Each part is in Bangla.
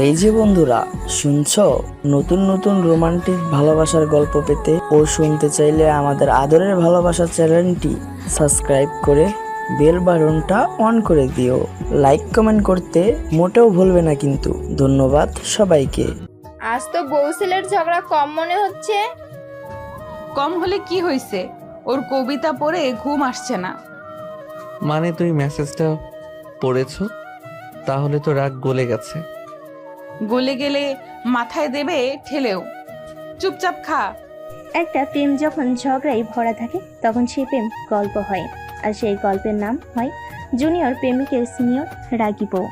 এই যে বন্ধুরা, শুনছো? নতুন নতুন রোমান্টিক ভালোবাসার গল্প পেতে ও শুনতে চাইলে আমাদের আদরের ভালোবাসা চ্যানেলটি সাবস্ক্রাইব করে বেল বাটনটা অন করে দিও। লাইক কমেন্ট করতে মোটেও ভুলবে না কিন্তু। ধন্যবাদ সবাইকে। আজ তো বউ ছেলের ঝগড়া কম মনে হচ্ছে। কম হলে কি হয়েছে? ওর কবিতা পড়ে ঘুম আসছে না। মানে তুই মেসেজটা পড়েছো? তাহলে তো রাগ গলে গেছে। গলে গেলে মাথায় দেবে ঠেলেও। চুপচাপ খা। একটা প্রেম যখন ঝগড়ায় ভরা থাকে তখন সেই প্রেম গল্প হয়, আর সেই গল্পের নাম হয় জুনিয়র প্রেমিকের সিনিয়র রাগী বউ।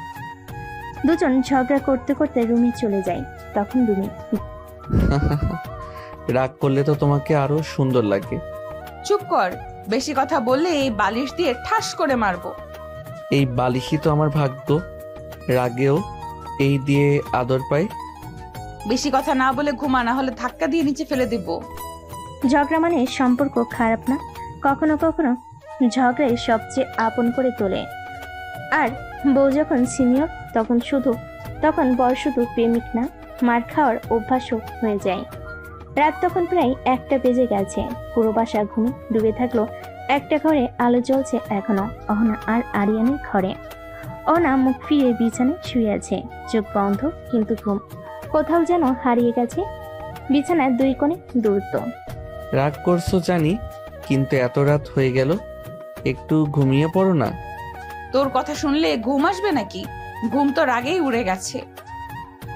দুজন ঝগড়া করতে করতে রুমে চলে যায়। তখন রুমে রাগ করলে তো তোমাকে আরো সুন্দর লাগে। চুপ কর, বেশি কথা বললে এই বালিশ দিয়ে ঠাস করে মারবো। এই বালিশই তো আমার ভাগ্য, রাগেও এই দিয়ে আদর পাই। বেশি কথা না বলে ঘুমা, না হলে ধাক্কা দিয়ে নিচে ফেলে দিব। ঝগড়া মানে সম্পর্ক খারাপ না, কখনো কখনো ঝগড়াই সবচেয়ে আপন করে তোলে। আর বউ যখন সিনিয়র তখন বর শুধু প্রেমিক না, মার খাওয়ার অভ্যাসও হয়ে যায়। রাত তখন প্রায় 1টা বেজে গেছে। পুরো বাসা ঘুমে ডুবে থাকলো। একটা ঘরে আলো জ্বলছে এখনো, অহনা আর আরিয়ানের ঘরে। অহনা মুখ ফিরে বিছানায় শুয়ে আছে, চোখ বন্ধ, কিন্তু ঘুম কোথাও যেন হারিয়ে গেছে। বিছানার 2 কোণে দূরত্ব। রাগ করছো জানি, কিন্তু এত রাত হয়ে গেল, একটু ঘুমিয়ে পড়ো না। তোর কথা শুনলে ঘুম আসবে নাকি? ঘুম তো রাগেই উড়ে গেছে।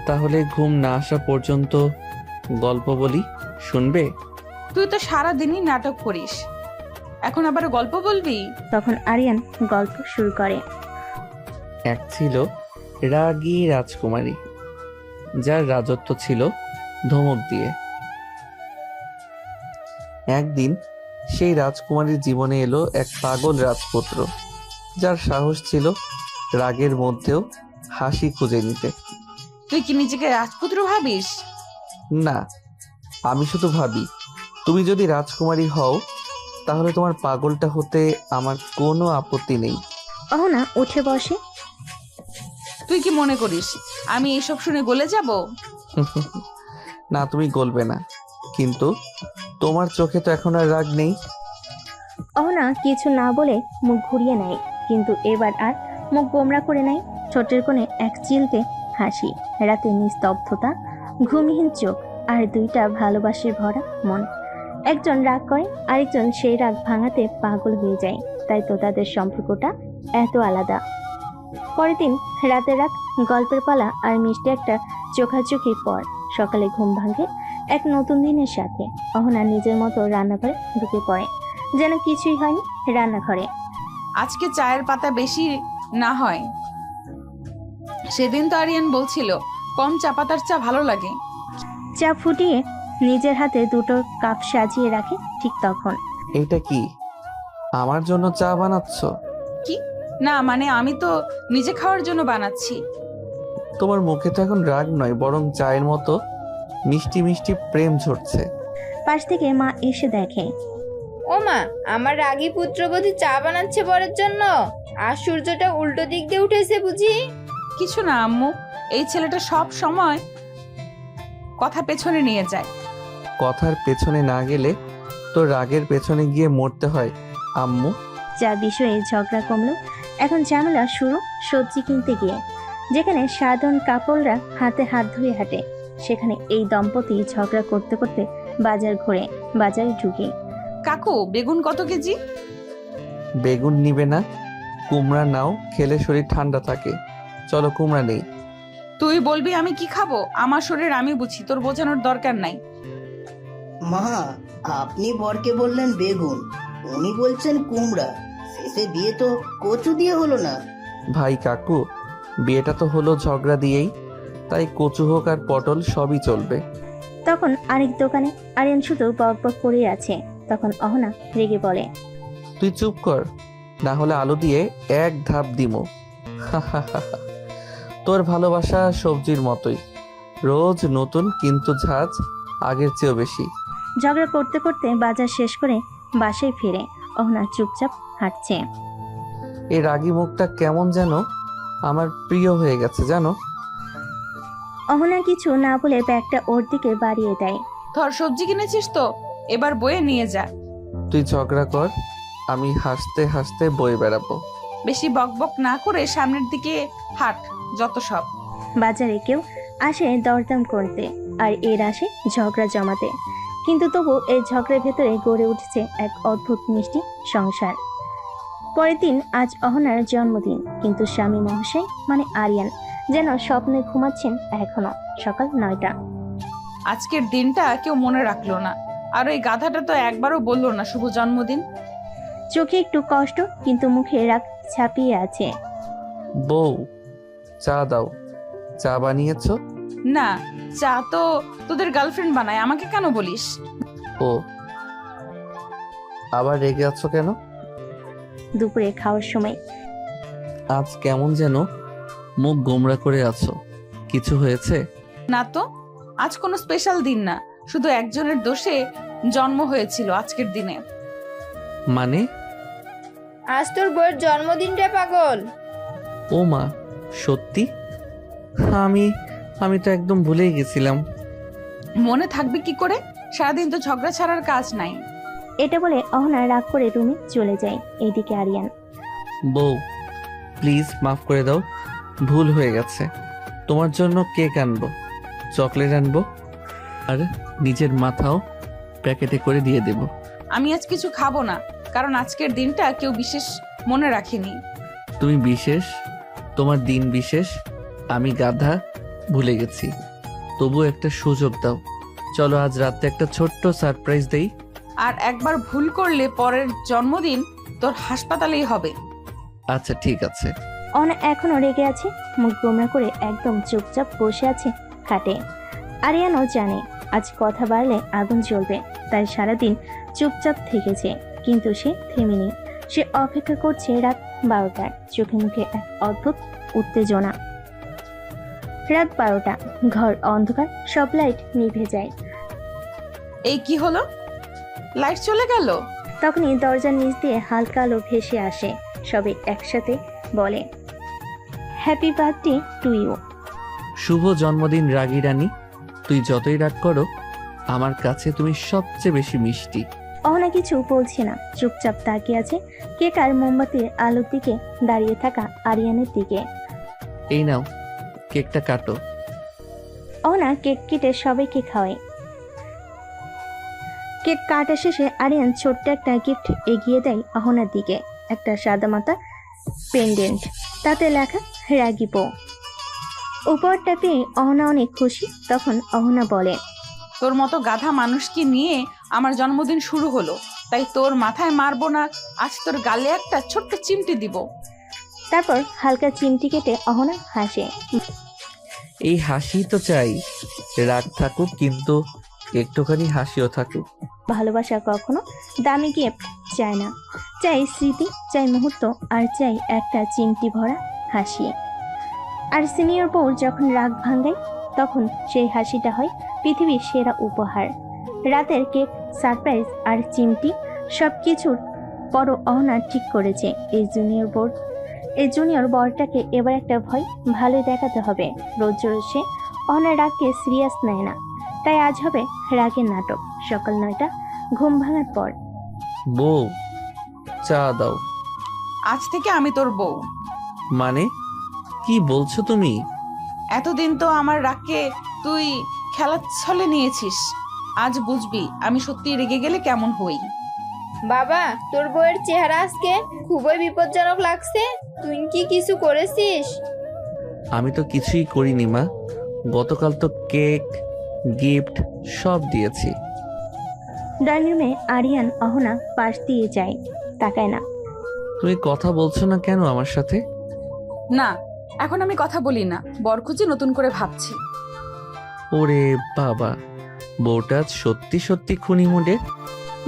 তাহলে ঘুম না আসা পর্যন্ত গল্প বলি, শুনবে? তুই তো সারাদিনই নাটক করিস, এখন আবার গল্প বলবি? তখন আরিয়ান গল্প শুরু করে। এক ছিল রাগী রাজকুমারী, যার রাজত্ব ছিল ধমক দিয়ে। একদিন সেই রাজকুমারীর জীবনে এলো এক পাগল রাজপুত্র, যার সাহস ছিল রাগের মধ্যেও হাসি খুঁজে নিতে। তুই কি নিজেকে রাজপুত্র ভাবিস? না, আমি শুধু ভাবি, তুমি যদি রাজকুমারী হও তাহলে তোমার পাগলটা হতে আমার কোনো আপত্তি নেই। অহনা উঠে বসে। তুই কি মনে করিস আমি এসব শুনে গলে যাব? না, তুমি গলবে না, কিন্তু তোমার চোখে তো এখন আর রাগ নেই। অহনা কিছু না বলে মুখ ঘুরিয়ে নেয়, কিন্তু এবার আর মুখ গোমরা করে নেয়। ঠোঁটের কোণে এক চিলতে হাসি, রাতে নিস্তব্ধতা, ঘুমহীন চোখ, আর 2টা ভালোবাসে ভরা মন। একজন রাগ করে, আরেকজন সেই রাগ ভাঙাতে পাগল হয়ে যায়। তাই তো তাদের সম্পর্কটা এত আলাদা। পরের দিন রাতের রাত, গল্পের পালা আর মিষ্টি একটা চোখাচোখির পর সকালে ঘুম ভাঙে এক নতুন দিনের সাথে। অহনা নিজের মতো রান্নাঘরে ঢুকে পড়ে, যেন কিছুই হয়নি রান্নাঘরে। আজকে চায়ের পাতা বেশি না হয়। সেদিন তো আরিয়ান বলছিল কম চা পাতার চা ভালো লাগে। চা ফুটিয়ে নিজের হাতে 2টো কাপ সাজিয়ে রাখে। ঠিক তখন এইটা কি, আমার জন্য চা বানাচ্ছ? কি? না মানে আমি তো নিজে খাওয়ার জন্য বানাচ্ছি। তোমার মুখে তো এখন রাগ নয়, বরং চায়ের মতো মিষ্টি মিষ্টি প্রেম ঝরছে। পাশ থেকে মা এসে দেখে। ও মা, আমার রাগী পুত্রবধূ চা বানাচ্ছে বরের জন্য। আর সূর্যটা উল্টো দিক দিয়ে উঠেছে বুঝি? কিছু না আম্মু, এই ছেলেটা সব সময় কথা পেছনে নিয়ে যায়। কথার পেছনে না গেলে তো রাগের পেছনে গিয়ে মরতে হয় আম্মু। যা বিষয়ে ঝগড়া কমলো, এখন ঝামেলা শুরু সবজি কিনতে গিয়ে। যেখানে সাধারণ কাপড়রা হাতে হাত ধুয়ে হাঁটে, সেখানে এই দম্পতি ঝগড়া করতে করতে বাজারে ঢুকে। কাকু, বেগুন কত কেজি? বেগুন নিবে না, কুমড়া নাও, খেলে শরীর ঠান্ডা থাকে। চলো কুমড়া নেই। তুই বলবি আমি কি খাবো? আমার শরীর আমি বুঝি, তোর বোঝানোর দরকার নাই। মা, আপনি বরকে বললেন বেগুন, উনি বলছেন কুমড়া। শেষে বিয়ে তো কচু দিয়ে হলো না। ভাই কাকু, বিয়েটা তো হলো ঝগড়া দিয়েই, তাই কচু হোক আর পটল সবই চলবে। তখন আরেক দোকানে আরিয়ান শুধু বকবক করে আছে। তখন অহনা রেগে বলে, তুই চুপ কর, না হলে আলু দিয়ে এক ধাপ দিমো। তোর ভালোবাসা সবজির মতোই, রোজ নতুন, কিন্তু ঝাঁজ আগের চেয়েও বেশি। ঝগড়া করতে করতে বাজার শেষ করে বাসায় ফিরে অহনা চুপচাপ হাঁটছে। এই রাগী মুখটা কেমন যেন আমার প্রিয় হয়ে গেছে জানো। অহনা কিছু না বলে ব্যাগটা ওর দিকে বাড়িয়ে দেয়। ধর, সবজি কিনেছিস তো, এবার বয়ে নিয়ে যা। তুই ঝগড়া কর, আমি হাসতে হাসতে বয়ে বেড়াবো। বেশি বকবক না করে সামনের দিকে হাঁট, যত সব। বাজারে কেউ আসে দরদাম করতে, আর এর আসে ঝগড়া জমাতে, কিন্তু তবু এই ঝগড়ার ভেতরে গড়ে উঠছে এক অদ্ভুত মিষ্টি সংসার। পরের দিন আজ অহনার জন্মদিন, কিন্তু স্বামী মহাশয় মানে আরিয়ান যেন স্বপ্নে ঘুমাচ্ছেন এখনো। সকাল 9টা। আজকের দিনটা কেউ মনে রাখলো না, আর ওই গাধাটা তো একবারও বললো না শুভ জন্মদিন। চোখে একটু কষ্ট, কিন্তু মুখে রাগ ছাপিয়ে আছে। বউ, চা দাও। চা বানিয়েছো? না, চা তো তোদের গার্লফ্রেন্ড বানায়, আমাকে কেন বলিস? ও, আবার রেগে আছো কেন? দুপুরে খাওয়ার সময় আজ কেমন যেন মুখ গোমড়া করে আছো, কিছু হয়েছে? না তো, আজ কোনো স্পেশাল দিন না, শুধু একজনের দোষে জন্ম হয়েছিল আজকের দিনে। মানে? আজ তোর বউয়ের জন্মদিনটা পাগল। ও মা, সত্যি? আমি আমি তো একদম ভুলেই গেছিলাম। মনে থাকবে কি করে? সারাদিন তো ঝগড়া ছাড়ার কাজ নাই। এটা বলে অহনা রাগ করে রুমে চলে যায়। এইদিকে আরিয়ান। বউ, প্লিজ মাফ করে দাও, ভুল হয়ে গেছে। তোমার জন্য কেক আনবো, চকলেট আনবো, আর নিজের মাথাও প্যাকেটে করে দিয়ে দেব। আমি আজ কিছু খাবো না, কারণ আজকের দিনটা কেউ বিশেষ মনে রাখেনি। তুমি বিশেষ, তোমার দিন বিশেষ, আমি গাধা ভুলে গেছি। তবু একটা সুযোগ দাও, চলো আজ রাতে একটা ছোট্ট সারপ্রাইজ দেই। আর একবার ভুল করলে পরের জন্মদিন তোর হাসপাতালেই হবে। আচ্ছা ঠিক আছে। অহনা এখনো রেগে আছে, মুখ গোমরা করে একদম চুপচাপ বসে আছে খাটে। আরিয়ানও জানে আজ কথা বাড়লে আগুন জ্বলবে, তাই সারাদিন চুপচাপ থেকেছে। কিন্তু সে থেমেনি, সে অপেক্ষা করছে রাত 12টার। চোখে মুখে এক অদ্ভুত উত্তেজনা। রাত 12টা, ঘর অন্ধকার, সব লাইট নিভে যায়। এই কি হলো, লাইট চলে গেল? তখনই দরজার নিচ দিয়ে হালকা আলো ভেসে আসে। সবে একসাথে বলে, হ্যাপি বার্থডে টু ইউ। শুভ জন্মদিন রাগী রানী, তুই যতই রাগ করো আমার কাছে তুমি সবচেয়ে বেশি মিষ্টি। অহনা কিছু বলছে না, চুপচাপ তাকিয়ে আছে কেক আর মোমবাতির আলোর দিকে দাঁড়িয়ে থাকা আরিয়ানের দিকে। এই নাও, কেকটা কাটো। অহনা কেক কেটে সবাইকে খাওয়ায়। কেক কাটা শেষে আরিয়ান ছোট্ট একটা গিফট এগিয়ে দেয় অহনার দিকে। একটা সাদামাটা পেন্ডেন্ট, তাতে লেখা রাগী বউ। উপহারটা পেয়ে অহনা অনেক খুশি। তখন অহনা বলে, তোর মতো গাধা মানুষকে নিয়ে আমার জন্মদিন শুরু হলো, তাই তোর মাথায় মারবো না, আজ তোর গালে একটা ছোট্ট চিমটি দিব। তারপর হালকা চিমটি কেটে অহনা হাসে। এই হাসি তো চাই, রাগ থাকুক কিন্তু একটুখানি হাসিও থাকুক। ভালোবাসা কখনো দামি গিফট চায় না, চাই স্মৃতি, চাই মুহূর্ত, আর চাই একটা চিমটি ভরা হাসি। আর সিনিয়র বউ যখন রাগ ভাঙায়, তখন সেই হাসিটা হয় পৃথিবীর সেরা উপহার। রাতের কেক, সারপ্রাইজ আর চিমটি সবকিছুর পরও অহনা ঠিক করেছে এই জুনিয়র বরটাকে এবার একটা ভয় ভালোই দেখাতে হবে। রোজ রোজ সে অহনার রাগকে সিরিয়াস নেয় না, তাই আজ হবে রাগের নাটক। সকাল 9টা, ঘুম ভাঙার পর। বউ, চা দাও। আজ থেকে আমি তোর বউ। মানে কি বলছো তুমি? এতদিন তো আমার রাগকে তুই খেলার ছলে নিয়েছিস, আজ বুঝবি আমি সত্যি রেগে গেলে কেমন হই। বাবা, তোর বউয়ের চেহারা আজকে খুবই বিপজ্জনক লাগছে। তুই কি কিছু করেছিস? আমি তো কিছুই করিনি মা, গতকাল তো কেক, গিফট সব দিয়েছি। ডাইনিং রুমে আরিয়ান অহনা পাশ দিয়ে যায়, তাকায় না। তুমি কথা বলছো না কেন আমার সাথে? না, এখন আমি কথা বলি না, বর খুঁজে নতুন করে ভাবছি। ওরে বাবা, বউটা আজ সত্যি সত্যি খুনি মুডে।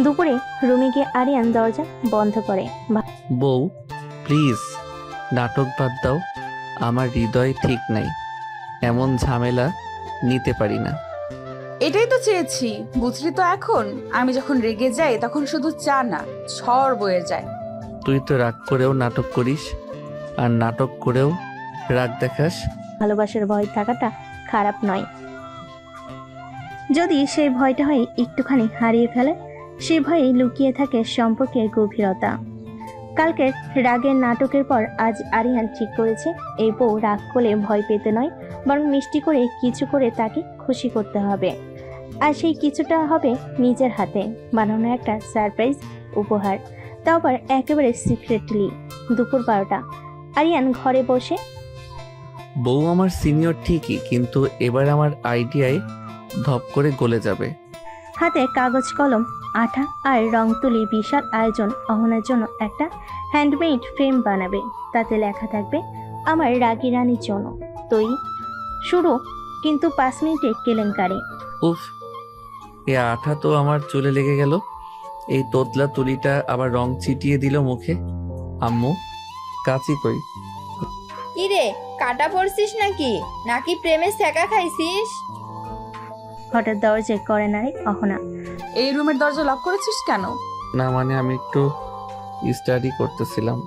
দুপুরে রুমে গিয়ে আরিয়ান দরজা বন্ধ করে। বউ প্লিজ নাটক বাদ দাও, আমার হৃদয় ঠিক নাই, এমন ঝামেলা নিতে পারি না। এটাই তো চেয়েছি, বুঝলি তো। এখন আমি যখন রেগে যাই তখন শুধু চা না, ঝড় বয়ে যায়। তুই তো রাগ করেও নাটক করিস, আর নাটক করেও রাগ দেখাস। ভালোবাসার ভয় থাকাটা খারাপ নয়, যদি সেই ভয়টা হয় একটুখানি হারিয়ে ফেলে। সেই ভয়ে লুকিয়ে থাকে সম্পর্কের গভীরতা। কালকের রাগের নাটকের পর আজ আরিয়ান ঠিক করেছে এই বউ রাগ করলে ভয় পেতে নয়, বরং মিষ্টি করে কিছু করে তাকে খুশি করতে হবে। আর সেই কিছুটা হবে নিজের হাতে বানানো একটা সারপ্রাইজ উপহার, তাও আবার একেবারে সিক্রেটলি। দুপুর 12টা, আরিয়ান ঘরে বসে বউ আমার সিনিয়র ঠিকই, কিন্তু এবার আমার আইডিয়ায় ধপ করে গলে যাবে। হাতে কাগজ কলম, আঠা আর রং তুলি বিশাল আয়োজন। অহনার জন্য একটা হ্যান্ডমেড ফ্রেম বানাবে, তাতে লেখা থাকবে আমার রাগী রানীর জন্য তৈরি। শুরু কিন্তু 5 মিনিটে কেলেঙ্কারি। উফ, এ আঠা তো আমার চুলে লেগে গেল। এই তোতলা তুলিটা আবার রং ছিটিয়ে দিল মুখে। আম্মু, কাচি কই? কি রে, কাটা পড়ছিস নাকি নাকি প্রেমে ছ্যাঁকা খাইছিস? হঠাৎ দরজায় করে নাড়ে অহনা। এই রুমের দরজা লক করেছিস কেন? না মানে আমি একটু স্টাডি করতেছিলাম।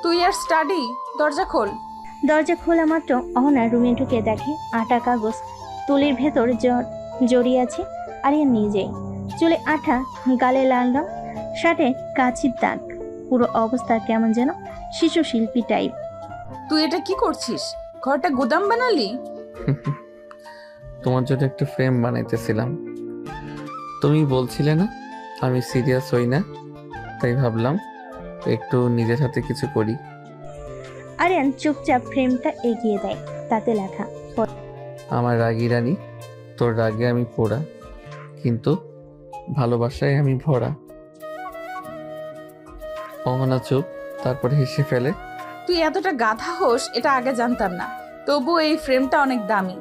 তুই আর স্টাডি? দরজা খোল। দরজা খোলা মাত্র অহনা রুমে ঢুকে দেখে আটা কাগজ তুলির ভেতর জড়িয়ে আছে। আরিয়ান নিজেই, চুলে আঠা, গালে লাল রং, শার্টে কাচির দাগ, পুরো অবস্থা কেমন যেন শিশু শিল্পী টাইপ। তুই এটা কি করছিস? ঘরটা গোদাম বানালি? তোমার জন্য একটা ফ্রেম বানাইতেছিলাম। তুমি বলছিলে না আমি সিরিয়াস হই না, তাই ভাবলাম একটু নিজের হাতে কিছু করি। আরিয়ান চুপচাপ ফ্রেমটা এগিয়ে দেয়, তাতে লেখা আমার রাগী রানী, তোর রাগে আমি পোড়া, কিন্তু ভালোবাসায় আমি ভরা। অহনা চুপ, তারপরে হেসে ফেলে। তুই এতটা গাধা হোস এটা আগে জানতাম না, তবু এই ফ্রেমটা অনেক দামি।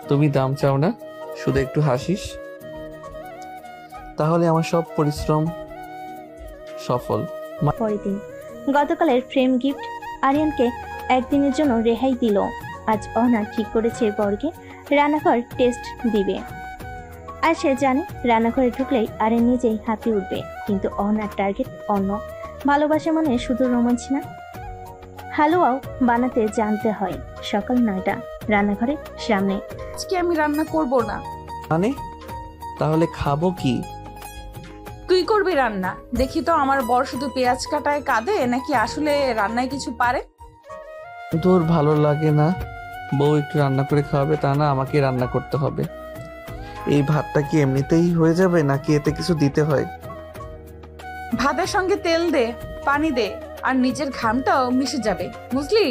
তুমি দাম চাও না, শুধু একটু হাসিস, তাহলে আমার সব পরিশ্রম সফল। পরের দিন, গতকালের ফ্রেম গিফট আরিয়ানকে একদিনের জন্য রেহাই দিল। আজ অহনা ঠিক করেছে বরকে রান্নাঘর টেস্ট দিবে। আর সে জানে রান্নাঘরে ঢুকলেই আরিয়ান নিজেই হাঁপিয়ে উঠবে। কিন্তু অহনার টার্গেট অন্য। ভালোবাসা মানে শুধু রোমাঞ্চ না, হালুয়াও বানাতে জানতে হয়। সকাল 9টা, রান্নাঘরের সামনে। আজকে আমি রান্না করব না। মানে তাহলে খাবো কি? তুই করবি রান্না? দেখি তো আমার বর শুধু পেঁয়াজ কাটায় কাঁদে নাকি আসলে রান্নায় কিছু পারে। তোর ভালো লাগে না বউ একটু রান্না করে খাওয়াবে, তা না আমাকে রান্না করতে হবে? এই ভাতটা কি এমনিতেই হয়ে যাবে নাকি এতে কিছু দিতে হয়? ভাতের সঙ্গে তেল দে, পানি দে, আর নিজের ঘামটাও মিশে যাবে, বুঝলি?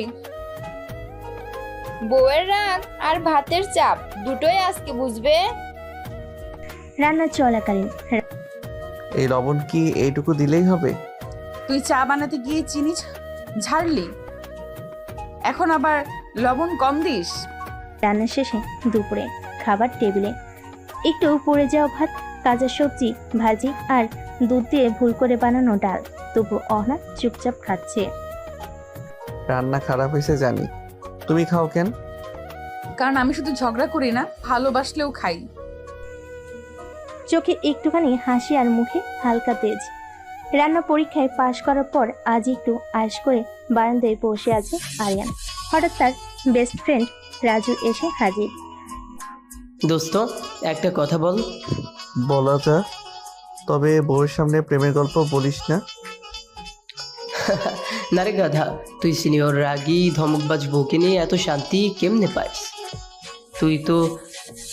বউয়ের রাগ আর ভাতের চাপ দুটোই আজকে বুঝবে। রান্না চলাকালীন এই লবণ কি এইটুকু দিলেই হবে? তুই চা বানাতে গিয়ে চিনি ঝাড়লি, এখন আবার লবণ কম দিস। রান্না শেষে দুপুরে খাবার টেবিলে একটু পড়ে যাওয়া ভাত, কাঁচা সবজি, ভাজি আর দুধ দিয়ে ভুল করে বানানো ডাল। তবু অহনা চুপচাপ খাচ্ছে। রান্না খারাপ হয়েছে জানি, তুমি খাও কেন? কারণ আমি শুধু ঝগড়া করি না, ভালোবাসলেও খাই। চোখে একটুখানি হাসি আর মুখে হালকা তেজ। রান্না পরীক্ষায় পাশ করার পর আজ একটু আয়েশ করে বারান্দায় বসে আছে আরিয়ান। হঠাৎ তার বেস্ট ফ্রেন্ড রাজু এসে হাজির। দোস্ত, একটা কথা বল। বলা যা, তবে বউয়ের সামনে প্রেমের গল্প বলিস না। না রে গাধা, তুই সিনিয়র রাগী ধমকবাজ বউকে নিয়ে এত শান্তি কেমনে পাইস?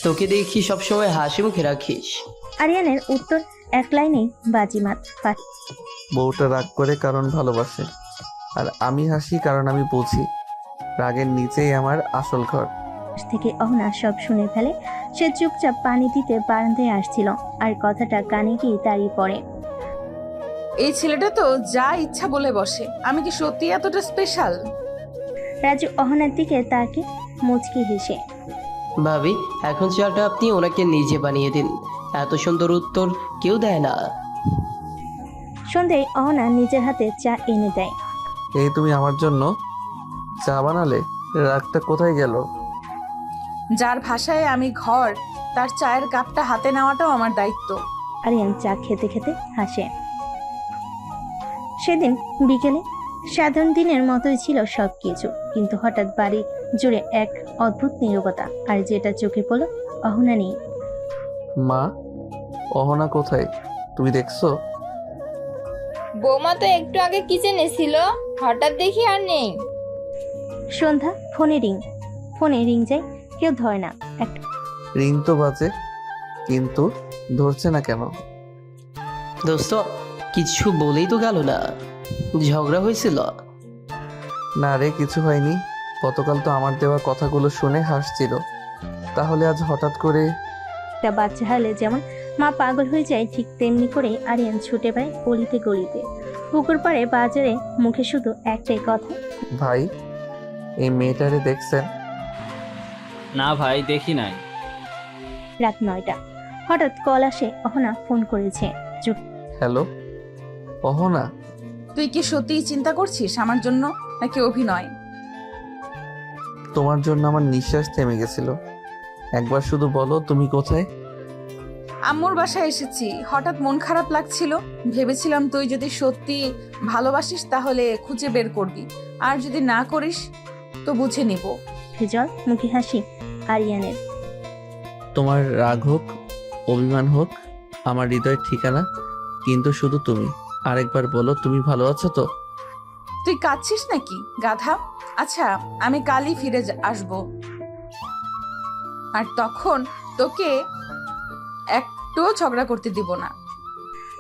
তোকে দেখি সবসময় হাসি মুখে রাখিস। আরিয়ানের উত্তর এক লাইনেই বাজিমাত। বউটা রাগ করে কারণ ভালোবাসে, আর আমি হাসি কারণ আমি বুঝি রাগের নিচেই আমার আসল ঘর। পাশ থেকে অহনা সব শুনে ফেলে। সে চুপচাপ পানি দিতে বারান্দায় আসছিল, আর কথাটা কানে গিয়ে দাঁড়িয়ে পড়ে। এই ছেলেটা তো যা ইচ্ছা বলে বসে, আমি কি সত্যি এতটা স্পেশাল? রাজু অহনার দিকে তাকে মুচকি হেসে। ভাবি, এখন চাটা আপনি ওনাকে নিজে বানিয়ে দিন, এত সুন্দর উত্তর কেউ দেয় না। সন্ধ্যায় অহনা নিজের হাতে চা এনে দেয়। এই তুমি আমার জন্য চা বানালে, রাগটা কোথায় গেল? যার ভাষায় আমি ঘর, তার চায়ের কাপটা হাতে নেওয়াটাও আমার দায়িত্ব। আরিয়ান চা খেতে খেতে হাসে। সেদিন বিকেলে সাধারণ দিনের মতোই ছিল সবকিছু, কিন্তু হঠাৎ বাড়ির জুড়ে এক অদ্ভুত নীরবতা, আর যেটা চোখে পড়ল অহনা নেই। মা, অহনা কোথায়? তুমি দেখছো? বৌমা তো একটু আগে কিচেনে ছিল, হঠাৎ দেখি আর নেই। সন্ধ্যা, ফোনে রিং যায়, কেউ ধরে না। একটা রিং তো বাজে, কিন্তু ধরছে না কেন? দোস্ত, কিছু বলেই তো গেল না। ঝগড়া হয়েছিল? না রে, কিছু হয়নি। গতকাল তো আমার দেওয়া কথাগুলো শুনে হাসছিল, তাহলে আজ হঠাৎ করে? বাচ্চা হালে যেমন মা পাগল হয়ে যায়, ঠিক তেমনি করে আরিয়ান ছুটে পায় গলিতে গলিতে, পুকুর পাড়ে, বাজারে, মুখে শুধু একটাই কথা, ভাই, এই মেয়েটারে দেখছেন? না ভাই, দেখি নাই। রাত 9টা। হঠাৎ কল আসে, অহনা ফোন করেছে। হ্যালো অহনা, তুই কি সত্যিই চিন্তা করছিস আমার জন্য, নাকি অভিনয়? তোমার জন্য আমার নিঃশ্বাস থেমে গেছিল। একবার শুধু বলো তুমি কোথায়। আম্মুর বাসায় এসেছি। হঠাৎ মন খারাপ লাগছিল, ভেবেছিলাম তুই যদি সত্যি ভালোবাসিস তাহলে খুঁজে বের করবি, আর যদি না করিস তো বুঝে নিব। জল, মুখে হাসি আরিয়ানের। তোমার রাগ হোক, অভিমান হোক, আমার হৃদয়ের ঠিকানা কিন্তু শুধু তুমি। আরেকবার বলো তুমি ভালো আছো তো? তুই কাঁদছিস নাকি গাধা? আচ্ছা, আমি কালই ফিরে আসবো, আর তখন তোকে একটুও ঝগড়া করতে দিব না।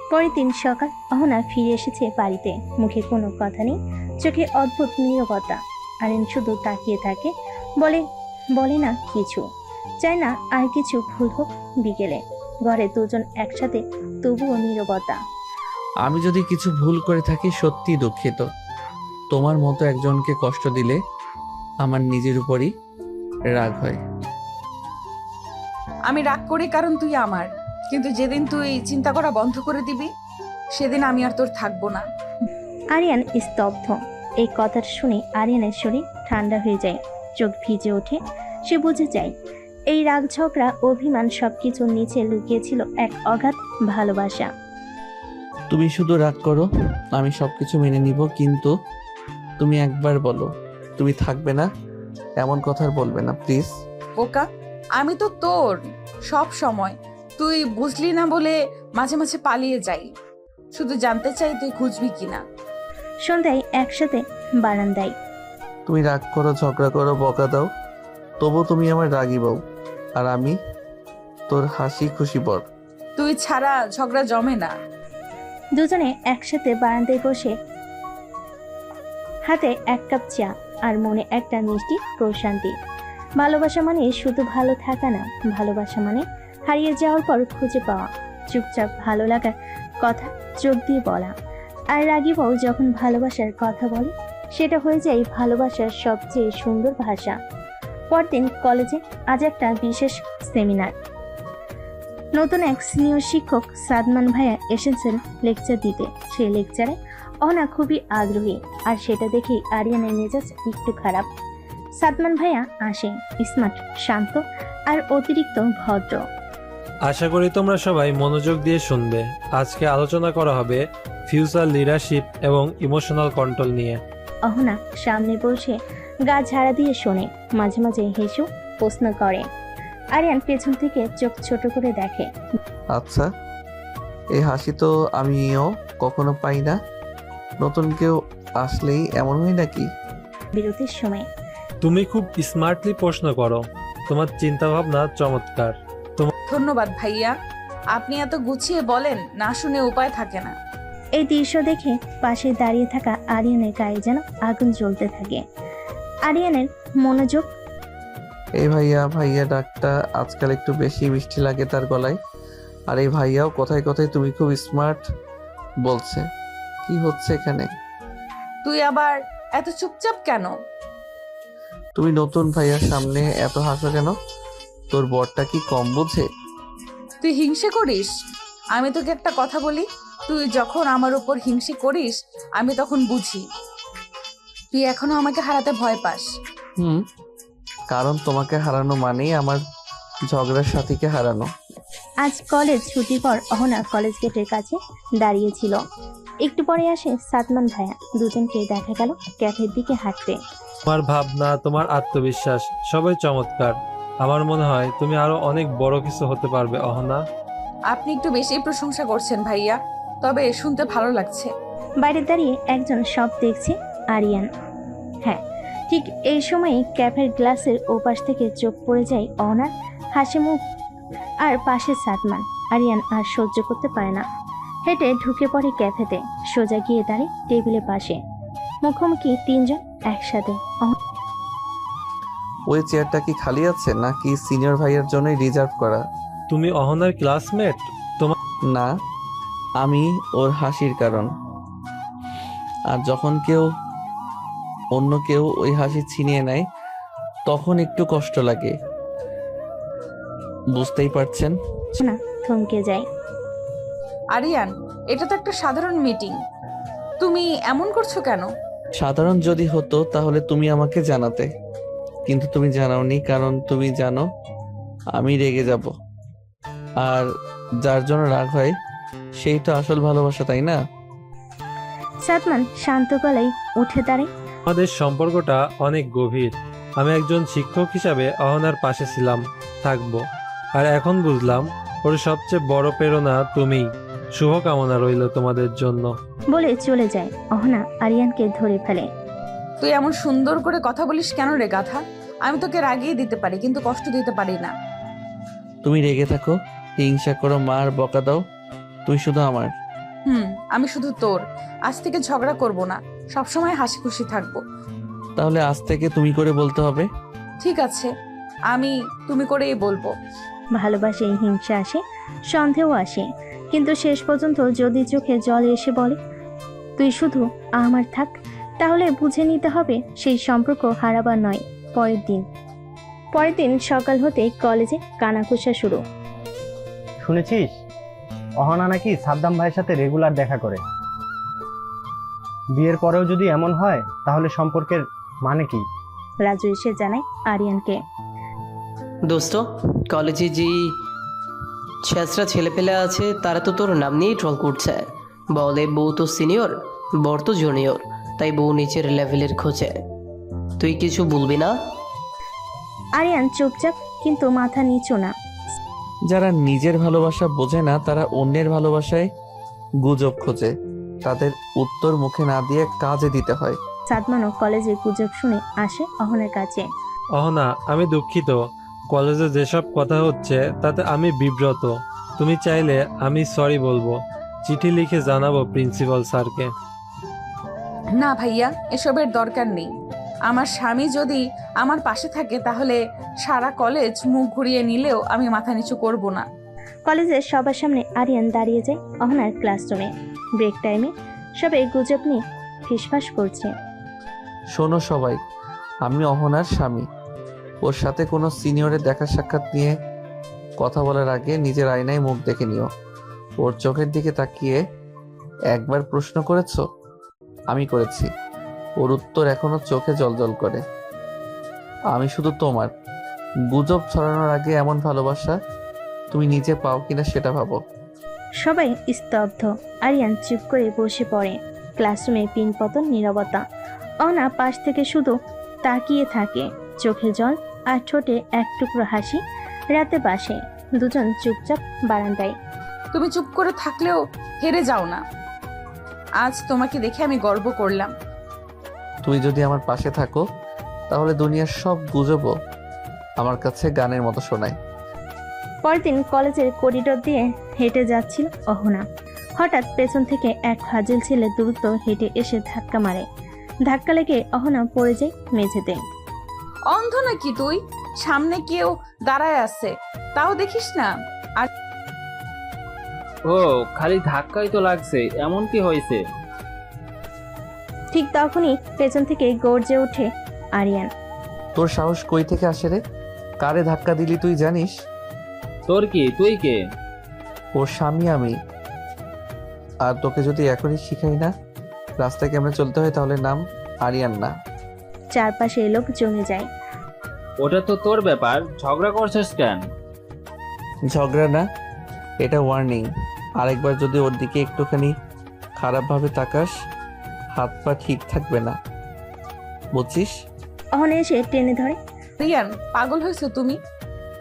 পরের দিন সকাল, অহনা ফিরে এসেছে বাড়িতে। মুখে কোনো কথা নেই, চোখে অদ্ভুত নীরবতা। আরিয়ান শুধু তাকিয়ে থাকে, বলে না কিছু, চায় না আর কিছু ভুল হোক। বিকেলে ঘরে দুজন একসাথে, তবুও নীরবতা। আমি যদি কিছু ভুল করে থাকি সত্যি দুঃখিত। তোমার মতো একজনকে কষ্ট দিলে আমার নিজের উপরই রাগ হয়। আমি রাগ করি কারণ তুই আমার, কিন্তু যেদিন তুই চিন্তা করা বন্ধ করে দিবি সেদিন আমি আর তোর থাকবো না। আরিয়ান স্তব্ধ। এই কথা শুনে আরিয়ানের শরীর ঠান্ডা হয়ে যায়, চোখ ভিজে ওঠে। সে বুঝে যায় এই রাগ, ঝগড়া, অভিমান সবকিছুর নিচে লুকিয়েছিল এক অগাধ ভালোবাসা। তুমি শুধু রাগ করো, আমি সবকিছু মেনে নিব, কিন্তু তুমি একবার বলো তুমি থাকবে না। এমন কথা আর বলবে না প্লিজ। বোকা, আমি তো তোর সব সময়। তুই বুঝলি না বলে মাঝে মাঝে পালিয়ে যাই। শুধু জানতে চাই তুই খুঁজবি কিনা। সন্ধ্যায় একসাথে বারান্দায়। তুমি রাগ করো, ঝগড়া করো, বকা দাও, তবু তুমি আমার রাগী বউ, আর আমি তোর হাসি খুশি বর। তুই ছাড়া ঝগড়া জমে না। দুজনে একসাথে বারান্দায় বসে, হাতে এক কাপ চা, আর মনে একটা মিষ্টি প্রশান্তি। ভালোবাসা মানে শুধু ভালো থাকা না, ভালোবাসা মানে হারিয়ে যাওয়ার পর খুঁজে পাওয়া, চুপচাপ ভালো লাগার কথা চোখ দিয়ে বলা। আর রাগী বউ যখন ভালোবাসার কথা বলে, সেটা হয়ে যায় ভালোবাসার সবচেয়ে সুন্দর ভাষা। পরদিন কলেজে, আজ একটা বিশেষ সেমিনার। নতুন এক সিনিয়র শিক্ষক সাদমান ভাইয়া এসেছেন লেকচার দিতে। সেই লেকচারে অহনা খুবই আগ্রহী, আর সেটা দেখেই আরিয়ানের মেজাজ একটু খারাপ। সাদমান ভাইয়া আসে, স্মার্ট, শান্ত আর অতিরিক্ত ভদ্র। আশা করি তোমরা সবাই মনোযোগ দিয়ে শুনবে। আজকে আলোচনা করা হবে ফিউচার লিডারশিপ এবং ইমোশনাল কন্ট্রোল নিয়ে। অহনা সামনে বসে গা ঝাড়া দিয়ে শোনে, মাঝে মাঝে হেসেও প্রশ্ন করে। আরিয়ান পেছন থেকে চোখ ছোট করে দেখে। আচ্ছা, এই হাসি তো আমিও কখনো পাই না। নতুন কেউ আসলেই এমন হয় নাকি? বিরতির সময় তুমি খুব স্মার্টলি প্রশ্ন করো, তোমার চিন্তা ভাবনা চমৎকার। ধন্যবাদ ভাইয়া, আপনি এত গুছিয়ে বলেন, না শুনে উপায় থাকে না। এই দৃশ্য দেখে পাশে দাঁড়িয়ে থাকা আরিয়ানের গায়ে যেন আগুন জ্বলতে থাকে। আরিয়ানের মনোযোগ। এই ভাইয়া ডাকটা আজকাল একটু বেশি মিষ্টি লাগে তার গলায়। আর এই ভাইয়াও কথায় কথায় তুমি খুব স্মার্ট বলছে। কি হচ্ছে এখানে? তুই আবার এত চুপচাপ কেন? তুমি নতুন ভাইয়ার সামনে এত হাসো কেন? তোর বরটা কি কম বোঝে? তুই হিংসে করিস? আমি তোকে একটা কথা বলি, তুই যখন আমার উপর হিংসে করিস আমি তখন বুঝি তুই এখনো আমাকে হারাতে ভয় পাস। কারণ তোমাকে হারানো মানেই আমার ঝগড়ার সাথীকে হারানো। আজ কলেজ ছুটির পর অহনা কলেজ গেটের কাছে দাঁড়িয়েছিল। একটু পরে আসে সাদমান ভাইয়া। দুজনকে দেখা গেল ক্যাফের দিকে হাঁটতে। তোমার ভাবনা, তোমার আত্মবিশ্বাস সবই চমৎকার। আমার মনে হয় তুমি আরো অনেক বড় কিছু হতে পারবে অহনা। আপনি একটু বেশি প্রশংসা করছেন ভাইয়া, তবে শুনতে ভালো লাগছে। বাইরে দাঁড়িয়ে একজন সব দেখছে, আরিয়ান। হ্যাঁ, ঠিক এই সময় ক্যাফের গ্লাসের ওপাশ থেকে চোখ পড়ে যায় অহনার হাসি মুখ আর পাশে সাদমান। আরিয়ান আর সহ্য করতে পারে না, হেঁটে ঢুকে পড়ে ক্যাফেতে, সোজা গিয়ে দাঁড়িয়ে টেবিলের পাশে। মুখোমুখি তিনজন একসাথে। ওই চেয়ারটা কি খালি আছে নাকি সিনিয়র ভাইয়ের জন্যই রিজার্ভ করা? তুমি অহনার ক্লাসমেট? না, আমি ওর হাসির কারণ। আর যখন অন্য কেউ ওই হাসি ছিনিয়ে নেয় তখন একটু কষ্ট লাগে, বুঝতেই পারছেন। না, থমকে যায়। আরিয়ান, এটা তো একটা সাধারণ মিটিং, তুমি এমন করছো কেন? সাধারণ যদি হতো তাহলে তুমি আমাকে জানাতে, কিন্তু তুমি জানাওনি, কারণ তুমি জানো আমি রেগে যাব। আর যার জন্য রাগ হয় সেই তো আসল ভালোবাসা, তাই না? সাদমান শান্ত গলায় উঠে দাঁড়ায়। আমাদের সম্পর্কটা অনেক গভীর। আমি একজন শিক্ষক হিসাবে অহনার পাশে ছিলাম, থাকবো। আর এখন বুঝলাম ওর সবচেয়ে বড় প্রেরণা তুমিই। শুভকামনা রইল তোমাদের জন্য। বলে চলে যায়। অহনা আরিয়ানকে ধরে ফেলে। তুই এমন সুন্দর করে কথা বলিস কেন রে গাধা? আমি তোকে রাগিয়ে দিতে পারি, কিন্তু কষ্ট দিতে পারি না। তুমি রেগে থাকো, হিংসা করো, মার বকা দাও, তুই শুধু আমার। আমি শুধু তোর। আজ থেকে ঝগড়া করব না, সবসময় হাসি খুশি থাকবো। তাহলে আজ থেকে তুমি করে বলতে হবে। ঠিক আছে, আমি তুমি করেই বলবো। ভালোবাসে হিংসা আসে, সন্দেহ আসে, কিন্তু শেষ পর্যন্ত যদি চোখে জল এসে বলে তুই শুধু আমার থাক, তাহলে বুঝে নিতে হবে সেই সম্পর্ক হারাবার নয়। পরের দিন সকাল হতে কলেজে কানাঘুষা শুরু। শুনেছিস অহনা নাকি সাদ্দাম ভাইয়ের সাথে রেগুলার দেখা করে? বিয়ের পরেও যদি এমন হয় তাহলে সম্পর্কের মানে কি? রাজু এসে জানায় আরিয়ানকে। দোস্ত, কলেজে যে ছেঁচড়া ছেলেপেলে আছে তারা তো তোর নাম নিয়েই ট্রল করছে। বলে বউ তো সিনিয়র, বর তো জুনিয়র, তাই বউ নিচের লেভেলের খোঁজে। তুই কিছু বলবি না? আরিয়ান চুপচাপ, কিন্তু মাথা নিচু না। যারা নিজের ভালোবাসা বোঝে না তারা অন্যের ভালোবাসায় গুজব খোঁজে, তাদের উত্তর মুখে না দিয়ে কাজে দিতে হয়। সাদমানও কলেজে গুজব শুনে আসে অহনার কাছে। অহনা, আমি দুঃখিত। কলেজে যেসব কথা হচ্ছে তাতে আমি বিব্রত। তুমি চাইলে আমি সরি বলবো, চিঠি লিখে জানাবো প্রিন্সিপাল স্যারকে। না ভাইয়া, এসবের দরকার নেই। আমার স্বামী যদি আমার পাশে থাকে তাহলে সারা কলেজ মুখ ঘুরিয়ে নিলেও আমি মাথা নিচু করব না। কলেজের সবার সামনে আরিয়ান দাঁড়িয়ে যায় অহনার ক্লাসরুমে। ব্রেক টাইমে সবাই গুজব নিয়ে ফিসফাস করছে। শোনো সবাই, আমি অহনার স্বামী। ওর সাথে কোনো সিনিয়রের দেখা সাক্ষাৎ নিয়ে কথা বলার আগে নিজের আয়নায় মুখ দেখে নিও। ওর চোখের দিকে তাকিয়ে একবার প্রশ্ন করেছো? আমি করেছি। ওর উত্তর এখনো চোখে জলজল করে। আমি শুধু তোমার। গুজব ছড়ানোর আগে এমন ভালোবাসা তুমি নিজে পাও কিনা সেটা ভাবো। সবাই স্তব্ধ। আরিয়ান চুপ করে বসে পড়ে। ক্লাসরুমে পিনপতন নীরবতা। অহনা পাশ থেকে শুধু তাকিয়ে থাকে, চোখে জল আর ঠোঁটে এক টুকরো হাসি। রাতে বাসে দুজন চুপচাপ বারান্দায়। তুমি চুপ করে থাকলেও হেরে যাও না। আজ তোমাকে দেখে আমি গর্ব করলাম। তুই যদি আমার পাশে থাকো তাহলে দুনিয়ার সব গুজবও আমার কাছে গানের মতো শোনায়। পরদিন কলেজের করিডোর দিয়ে হেঁটে যাচ্ছিল অহনা। হঠাৎ পেছন থেকে এক ফাজিল ছেলে দ্রুত হেঁটে এসে ধাক্কা মারে। ধাক্কা লেগে অহনা পড়ে যায় মেঝেতে। অন্ধ নাকি তুই? সামনে কেউ দাঁড়ায় আছে, তাও দেখিস না? আর ও, খালি ধাক্কাই তো লাগছে, এমন কি হয়েছে? ঠিক তখনই পেছন থেকে গর্জে ওঠে আরিয়ান। তোর সাহস কই থেকে আসে রে? কারে ধাক্কা দিলি তুই জানিস? তোর কি? তুই কে? ওর স্বামী আমি। আর তোকে যদি এখনই শিখাই না রাস্তায় কেমনে চলতে হয় তাহলে নাম আরিয়ান না। চারপাশে লোক জমে যায়। ওটা তো তোর ব্যাপার, ঝগড়া করছিস কেন? ঝগড়া না, এটা ওয়ার্নিং। আরেকবার যদি ওর দিকে একটুখানি খারাপভাবে তাকাস হাত পা ঠিক থাকবে না, বুঝছিস? অহনা এসে টেনে ধরে। রিয়ান, পাগল হয়েছো তুমি?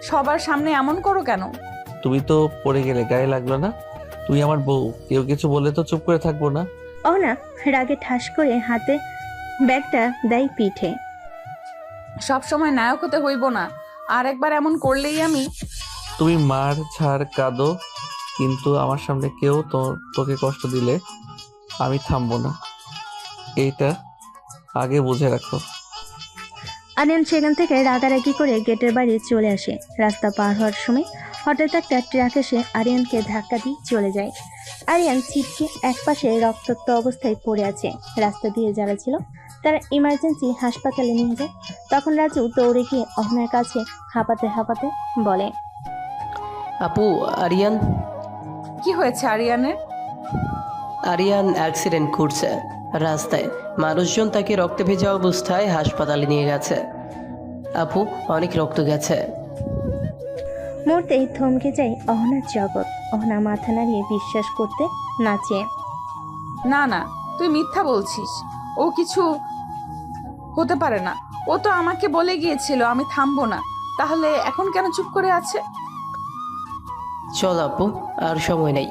সবার সামনে এমন করো কেন? তুমি তো পড়ে গেলে, গায়ে লাগলো না? তুই আমার বউ, কেউ কিছু বললে তো চুপ করে থাকবো না। অহনা রাগে ঠাস করে হাতে ব্যাগটা দেয় পিঠে। সব সময় নায়ক হতে হইব না, আর একবার এমন করলেই আমি। তুমি মার ছাড় কাঁদো, কিন্তু আমার সামনে কেউ তোকে কষ্ট দিলে আমি থামবো না, এইটা আগে বুঝে রাখো। আরিয়ান সেখান থেকে রাগারাগি করে গেটের বাইরে চলে আসে। রাস্তা পার হওয়ার সময় হঠাৎ একটা ট্রাক এসে আরিয়ানকে ধাক্কা দিয়ে চলে যায়। আরিয়ান ছিটকে একপাশে রক্তাক্ত অবস্থায় পড়ে আছে। রাস্তা দিয়ে যারা ছিল তারা ইমার্জেন্সি হাসপাতালে নিয়ে যায়। তখন রাজু দৌড়ে গিয়ে অহনার কাছে হাঁপাতে হাঁপাতে বলে, আপু, আরিয়ান। কি হয়েছে আরিয়ানের? আরিয়ান অ্যাক্সিডেন্ট করছে রাস্তায়। মানুষজন তাকে রক্তে ভেজা অবস্থায় হাসপাতালে নিয়ে গেছে। আপু, অনেক রক্ত গেছে। মুহূর্তেই থমকে যায় অহনার জগৎ। অহনা মাথা নাড়িয়ে বিশ্বাস করতে নাচে। না না, তুই মিথ্যা বলছিস। ও কিছু হতে পারে না। ও তো আমাকে বলে গিয়েছিল আমি থামবো না। তাহলে এখন কেন চুপ করে আছে? চল আপু, আর সময় নেই।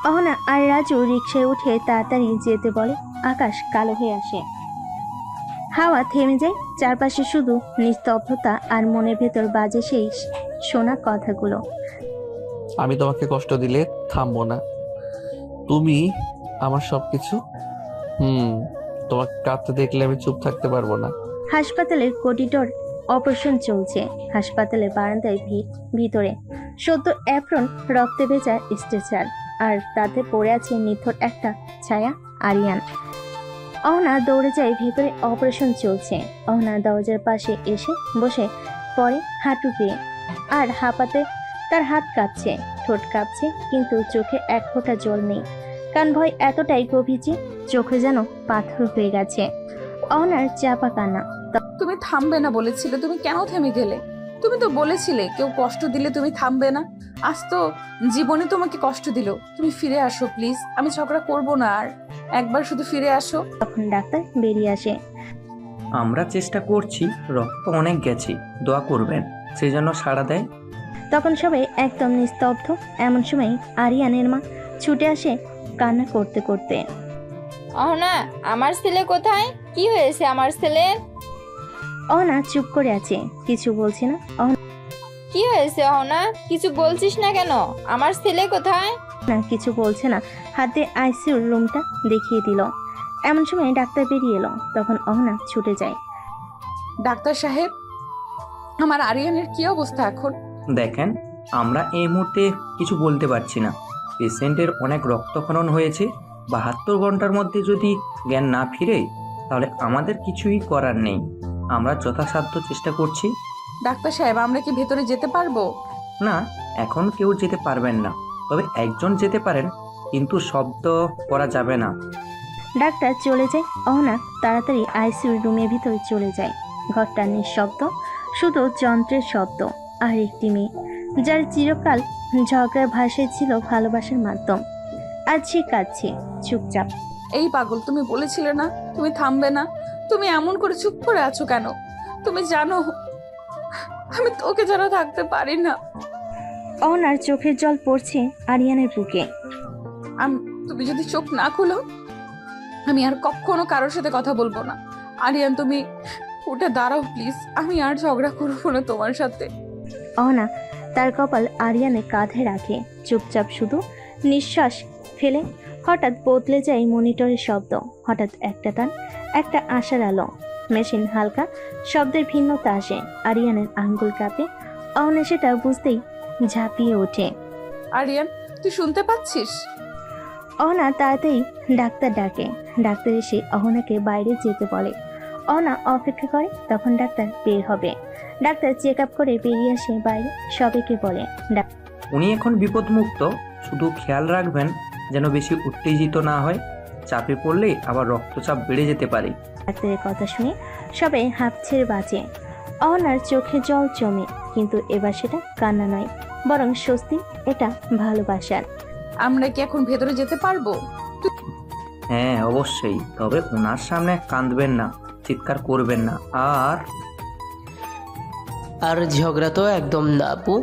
অহনা আর রাজু রিকশায় উঠে তাড়াতাড়ি যেতে বলে। আকাশ কালো হয়ে আসে, হাওয়া থেমে যায়। চারপাশে শুধু নিস্তব্ধতা, আর মনের ভেতর বাজে সেই শোনা কথাগুলো। আমি তোমাকে কষ্ট দিলে থামবো না, তুমি আমার সবকিছু। তোমাকে কাঁদতে দেখলে আমি চুপ থাকতে পারবো না। হাসপাতালের করিডোর অপারেশন চলছে। হাসপাতালের বারান্দায় ভিতরে সদ্য অ্যাপ্রন, রক্তে ভেজা স্ট্রেচার, আর তাতে পড়ে আছে নিথর একটা ছায়া, আরিয়ান। অহনা দৌড়ে যায় ভেতরে। অপারেশন চলছে। অহনা দরজার পাশে এসে বসে পড়ে হাঁটু পেয়ে, আর হাঁপাতে তার হাত কাঁপছে, ঠোঁট কাঁপছে, কিন্তু চোখে এক ফোঁটা জল নেই। কান ভয় এতটাই গভীর যে চোখে যেন পাথর হয়ে গেছে। অহনার চাপা কান্না। তুমি থামবে না বলেছিলে, তুমি কেন থেমে গেলে? তুমি তো বলেছিলে কেউ কষ্ট দিলে তুমি থামবে না। আজ তো জীবনে তোমাকে কষ্ট দিল। তুমি ফিরে আসো প্লিজ, আমি ঝগড়া করব না আর। একবার শুধু ফিরে আসো। তখন ডাক্তার বেরিয়ে আসে। আমরা চেষ্টা করছি, রক্ত অনেক গেছে, দোয়া করবেন। সেই জন্য সাড়া দেয়। তখন সবাই একদম নিস্তব্ধ। এমন সময় আরিয়ানের মা ছুটে আসে কান্না করতে করতে। অহনা, আমার ছেলে কোথায়? কি হয়েছে আমার ছেলে? অহনা চুপ করে আছে, কিছু বলছে না। কি হয়েছে অহনা? কিছু বলছিস না কেন? আমার ছেলে কোথায়? না, কিছু বলছে না। হাতে আইসিইউর রুমটা দেখিয়ে দিল। এমন সময় ডাক্তার বেরিয়ে এলো। তখন অহনা ছুটে যায়। ডাক্তার সাহেব, আমার আরিয়ানের কি অবস্থা এখন? দেখেন, আমরা এই মুহূর্তে কিছু বলতে পারছি না। পেশেন্টের অনেক রক্তক্ষরণ হয়েছে। 72 ঘন্টার মধ্যে যদি জ্ঞান না ফিরে, তাহলে আমাদের কিছুই করার নেই। আমরা যথাসাধ্য চেষ্টা করছি। ডাক্তার সাহেব, আমরা কি ভেতরে যেতে পারবো? না, এখন কেউ যেতে পারবেন না। তবে একজন যেতে পারেন, কিন্তু শব্দ করা যাবে না। ডাক্তার চলে যায়। অহনা তাড়াতাড়ি আইসিইউর রুমের ভিতরে চলে যায়। ঘরটা নিঃশব্দ, শুধু যন্ত্রের শব্দ। আর একটি মেয়ে, যার চিরকাল ঝগড়ার ভাষায় ছিল ভালোবাসার মাধ্যম, আজ সে কাঁদছে চুপচাপ। এই পাগল, তুমি বলেছিলে না তুমি থামবে না? তুমি এমন করে চুপ করে আছো কেন? তুমি জানো আমি তোকে ছাড়া থাকতে পারি না। অহনার চোখের জল পড়ছে আরিয়ানের বুকে। তুমি যদি চোখ না খুলো, আমি আর কখনো কারোর সাথে কথা বলবো না। আরিয়ান, তুমি উঠে দাঁড়াও প্লিজ। আমি আর ঝগড়া করবো না তোমার সাথে। অহনা তার কপাল আরিয়ানের কাঁধে রাখে, চুপচাপ শুধু নিঃশ্বাস ফেলে। হঠাৎ বদলে যায় মনিটরের শব্দ। হঠাৎ একটা টান, একটা আশার আলো। মেশিন হালকা শব্দের ভিন্নতা আসে। আরিয়ানের আঙ্গুল কাঁপে। অহনা সেটা বুঝতেই ঝাঁপিয়ে ওঠে। আরিয়ান, তুই শুনতে পাচ্ছিস? অহনা তাড়াতাড়ি ডাক্তার ডাকে। ডাক্তার এসে অহনাকে বাইরে যেতে বলে। অহনা অপেক্ষা করে, তখন ডাক্তার বের হবে। ডাক্তার চেক আপ করে বেরিয়ে আসে বাইরে, সবাইকে বলে, উনি এখন বিপদমুক্ত। শুধু খেয়াল রাখবেন যেন বেশি উত্তেজিত না হয়। চাপে পড়লে আবার রক্তচাপ বেড়ে যেতে পারে। ডাক্তারের কথা শুনে সবাই হাঁপ ছেড়ে বাঁচে। অহনার চোখে জল জমে, কিন্তু এবার সেটা কান্না নয়, বরং স্বস্তি। এটা ভালোবাসার। আমরা কি এখন ভেতরে যেতে পারবো? হ্যাঁ অবশ্যই, তবে ওনার সামনে কাঁদবেন না, চিৎকার করবেন না। আর ঝগড়া তো একদম না আপু।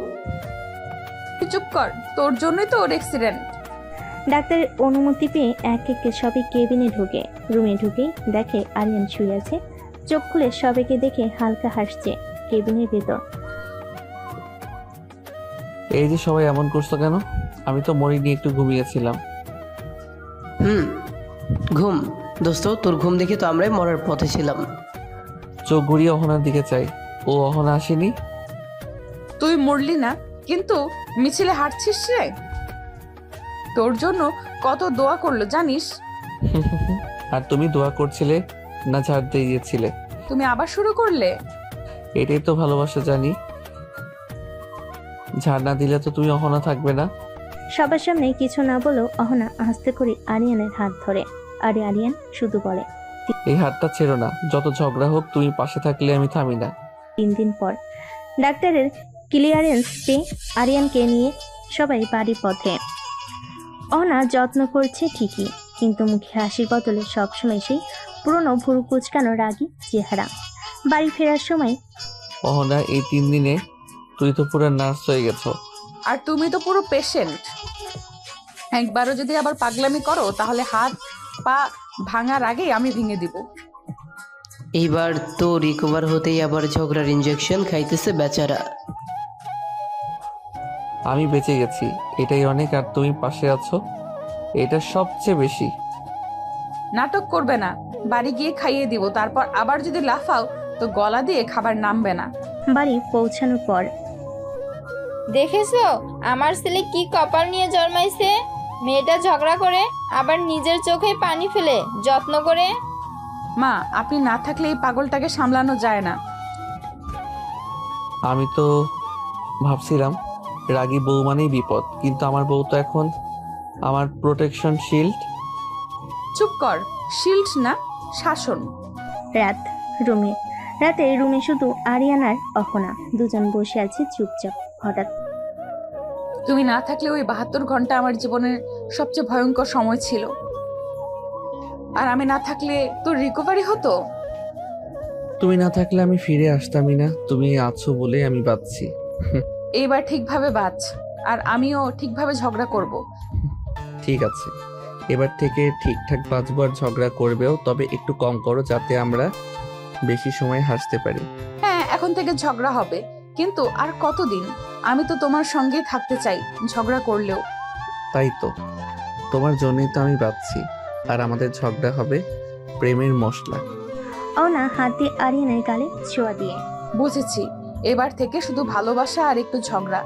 তুই চুপ কর, তোর জন্যই তো ওর অ্যাক্সিডেন্ট। ডাক্তারের অনুমতি পেয়ে এক একে সবাই কেবিনে ঢুকে। রুমে ঢুকেই দেখে আরিয়ান শুয়ে আছে। চোখ খুলে সবাইকে দেখে হালকা হাসছে। কেবিনের ভেতর এই যে সবাই এমন করছো কেন? আমি তো মরিনি, একটু ঘুমিয়েছিলাম। ঘুম? দোস্ত, তোর ঘুম দেখে তো আমরাই মরার পথে ছিলাম। চোখ ঘুরিয়ে অহনার দিকে চাই, ও অহনা আসেনি। তুই মরলি না, কিন্তু মিছিলে হাঁটছিস রে। তোর জন্য কত দোয়া করলো জানিস? আর তুমি দোয়া করছিলে না ঝাড় দিয়েছিলে? তুমি আবার শুরু করলে। এটাই তো ভালোবাসা, জানি। ঝাড় না দিলে তো তুমি অহনা থাকবে না। সবার সামনে কিছু না বলেও অহনা আস্তে করে আরিয়ানের হাত ধরে। আরে আরিয়ান শুধু বলে, এই হাতটা ছেড়ো না, যত ঝগড়া হোক তুমি পাশে থাকলে আমি থামি না। 3 দিন পর ডাক্তারের ক্লিয়ারেন্স পেয়ে আরিয়ানকে নিয়ে সবাই বাড়ির পথে। অহনা যত্ন করছে ঠিকই, কিন্তু মুখে হাসির বদলে সবসময় সেই পুরনো ভুরু কুচকানো রাগী চেহারা। বাড়ি ফেরার সময় অহনা, এই 3 দিনে তুই তো পুরো নার্স হয়ে গেছো। আর তুমি তো পুরো পেশেন্ট। একবারও যদি আবার পাগলামি করো তাহলে হাত পা ভাঙার আগেই আমি ভেঙে দিব। এইবার তো রিকভার হতেই আবার ঝগড়ার ইনজেকশন খাইতেছে বেচারা। আমি বেঁচে গেছি, এটাই অনেক। আর তুমি পাশে আছো, এটা সবচেয়ে বেশি। নাটক করবে না, বাড়ি গিয়ে খাইয়ে দিব। তারপর আবার যদি লাফাও তো গলা দিয়ে খাবার নামবে না। বাড়ি পৌঁছানোর পর দেখেছো আমার ছেলে কি কপাল নিয়ে জন্মাইছে? মেয়েটা ঝগড়া করে আবার নিজের চোখে পানি ফেলে যত্ন করে। মা, আপনি না থাকলে এই পাগলটাকে সামলানো যায় না। আমি তো ভাবছিলাম রাগী বউ মানেই বিপদ, কিন্তু আমার বউ তো এখন আমার প্রোটেকশন শিল্ড। চুপ কর, শিল্ড না শাসন। রাতে রুমে শুধু আরিয়ান আর অহনা দুজন বসে আছে চুপচাপ। হঠাৎ তুমি না থাকলে ওই 72 ঘন্টা আমার জীবনের সবচেয়ে ভয়ঙ্কর সময় ছিল। আর আমি না থাকলে তোর রিকভারি হতো। তুমি না থাকলে আমি ফিরে আসতামই না, তুমি আছো বলে আমি বাঁচছি। এইবার ঠিকভাবে বাঁচ, আর আমিও ঠিকভাবে ঝগড়া করব। ঠিক আছে, এবার থেকে ঠিকঠাক বাঁচবো, আর ঝগড়া করবেও, তবে একটু কম করো যাতে আমরা বেশি সময় হাসতে পারি। হ্যাঁ, এখন থেকে ঝগড়া হবে, কিন্তু আর কতদিন? আমি তো তোমার সঙ্গেই থাকতে চাই, ঝগড়া করলেও। তাই তো, তোমার জন্যই তো আমি বাঁচছি। আর আমাদের ঝগড়া হবে প্রেমের মশলা। অহনা হাত দিয়ে আরিয়ানের গালে ছোঁয়া দিয়ে, বুঝেছি, এবার থেকে শুধু ভালোবাসা আর একটু ঝগড়া।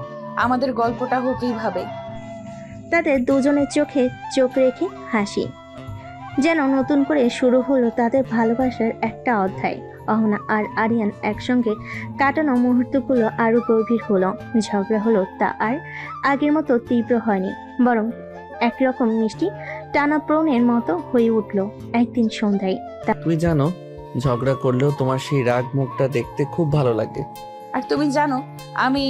আমাদের গল্পটা হোক এইভাবে। তাদের দুজনের চোখে চোখ রেখে হাসি, যেন নতুন করে শুরু হলো তাদের ভালোবাসার একটা অধ্যায়। অহনা আর আরিয়ান একসঙ্গে কাটানো মুহূর্তগুলো আরো গভীর হলো। ঝগড়া হলো তা আর আগের মতো তীব্র হয়নি, বরং একরকম মিষ্টি টানাপ্রণের মতো হয়ে উঠল। একদিন সন্ধ্যায় তুমি জানো, ঝগড়া করলেও তোমার সেই রাগ মুখটা দেখতে খুব ভালো লাগে। আর তুমি জানো, আমি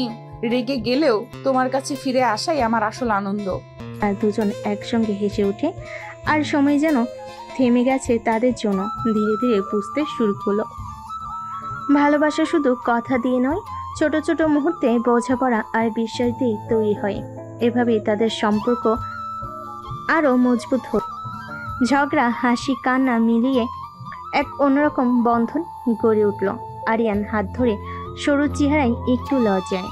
রেগে গেলেও তোমার কাছে ফিরে আসাই আমার আসল আনন্দ। আর দুজন একসঙ্গে হেসে ওঠে, আর সময় যেন থেমে গেছে তাদের জন্য। ধীরে ধীরে বুঝতে শুরু হলো ভালোবাসা শুধু কথা দিয়ে নয়, ছোট ছোট মুহূর্তে বোঝাপড়া আর বিশ্বাস দিয়ে তৈরি হয়। এভাবেই তাদের সম্পর্ক আরো মজবুত হল। ঝগড়া, হাসি, কান্না মিলিয়ে এক অন্যরকম বন্ধন গড়ে উঠল। আরিয়ান হাত ধরে সরু চেহারায় একটু লজ্জায়।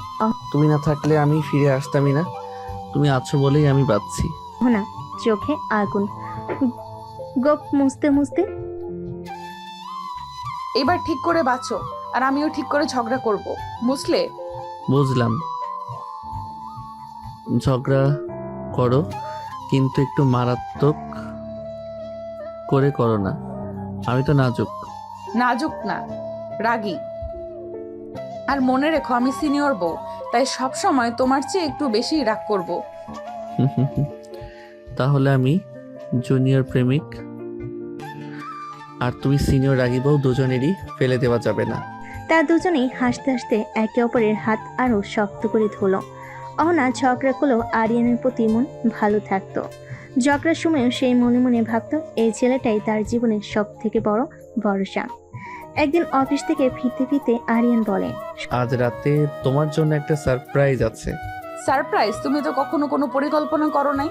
তুমি না থাকলে আমি ফিরে আসতামই না, তুমি আছো বলেই আমি বাঁচছি। অহনা চোখে আগুন, গোপ মুছতে মুছতে, এবার ঠিক করে বাঁচো, আর আমিও ঠিক করে ঝগড়া করব, বুঝলে? বুঝলাম। ঝগড়া করো, কিন্তু একটু মারাত্মক করে করো না। আমি তো নাজুক। নাজুক না, রাগী। আর মনে রেখো, আমি সিনিয়র বউ, তাই সব সময় তোমার চেয়ে একটু বেশি রাগ করব। তাহলে আমি জুনিয়র প্রেমিক, আর তুমি সিনিয়র রাগী বউ, দুজনেরই ফেলে দেওয়া যাবে না। তারা দুজনেই হাসতে হাসতে একে অপরের হাত আরো শক্ত করে ধরল। অহনা ঝগড়া করলেও আরিয়ানের প্রতি মন ভালো থাকতো। ঝগড়ার সময়ও সেই মনে মনে ভাবত এই ছেলেটাই তার জীবনের সব থেকে বড় ভরসা। একদিন অফিস থেকে ফিরতে ফিরতে আরিয়ান বলে, আজ রাতে তোমার জন্য একটা সারপ্রাইজ আছে। সারপ্রাইজ? তুমি তো কখনো কোনো পরিকল্পনা করো নাই,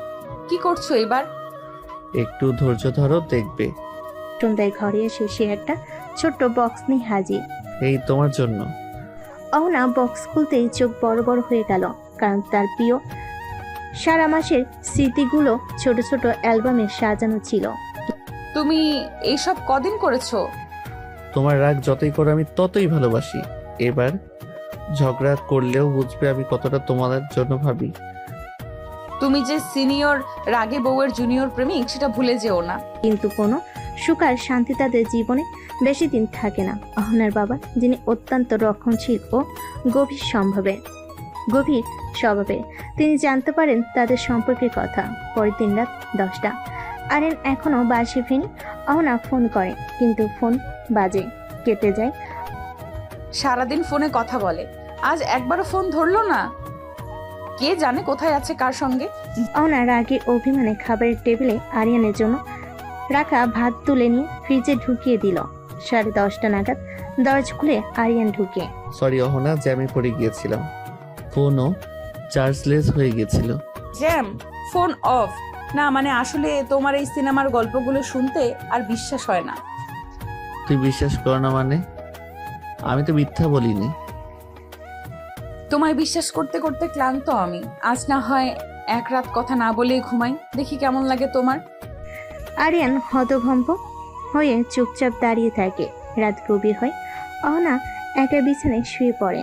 কি করছো এবার? একটু ধৈর্য ধরো, দেখবে। সন্ধ্যায় ঘরে এসে সে একটা ছোট্ট বক্স নিয়ে হাজির। এই তোমার জন্য। অহনা বক্স খুলতেই চোখ বড় বড় হয়ে গেল, কারণ তার প্রিয় সারা মাসের স্মৃতিগুলো ছোট ছোট অ্যালবামে সাজানো ছিল। তুমি এইসব কদিন করেছো? তোমার রাগ যতই করো আমি ততই ভালোবাসি। এবার ঝগড়া করলেও বুঝবে আমি কতটা তোমাদের জন্য ভাবি। তুমি যে সিনিয়র রাগে বউয়ের জুনিয়র প্রেমিক সেটা ভুলে যেও না। কিন্তু কোনো সুখ আর শান্তি তাদের জীবনে বেশি দিন থাকে না। অহনার বাবা, যিনি অত্যন্ত রক্ষণশীল ও গভীর স্বভাবের, তিনি জানতে পারেন তাদের সম্পর্কের কথা পরের দিন রাত 10টা। আরিয়ান এখনো বাসে ফেনি। অহনা ফোন করে, কিন্তু ফোন বাজে, কেটে যায়। সারাদিন ফোনে কথা বলে, আজ একবারও ফোন ধরলো না। কে জানে কোথায় আছে, কার সঙ্গে। অহনা রাগে অভিমানে খাবারের টেবিলে আরিয়ানের জন্য রাখা ভাত তুলে নিয়ে ফ্রিজে ঢুকিয়ে দিল। 10:30 নাগাদ দরজা খুলে আরিয়ান ঢুকে। সরি অহনা, জ্যামে পড়ে গিয়েছিলাম। ফোনও চার্জলেস হয়ে গিয়েছিল। জ্যাম? Phone off? না মানে আসলে তোমার এই সিনেমার গল্পগুলো শুনতে আর বিশ্বাস হয় না। তুই বিশ্বাস কর না মানে? আমি তো মিথ্যা বলিনি। তোমায় বিশ্বাস করতে করতে ক্লান্ত আমি। আজ না হয় এক রাত কথা না বলে ঘুমাই, দেখি কেমন লাগে তোমার। আরিয়ান হতভম্ব হয়ে চুপচাপ দাঁড়িয়ে থাকে। রাত গভীর হয়। অহনা একা বিছানায় শুয়ে পড়ে।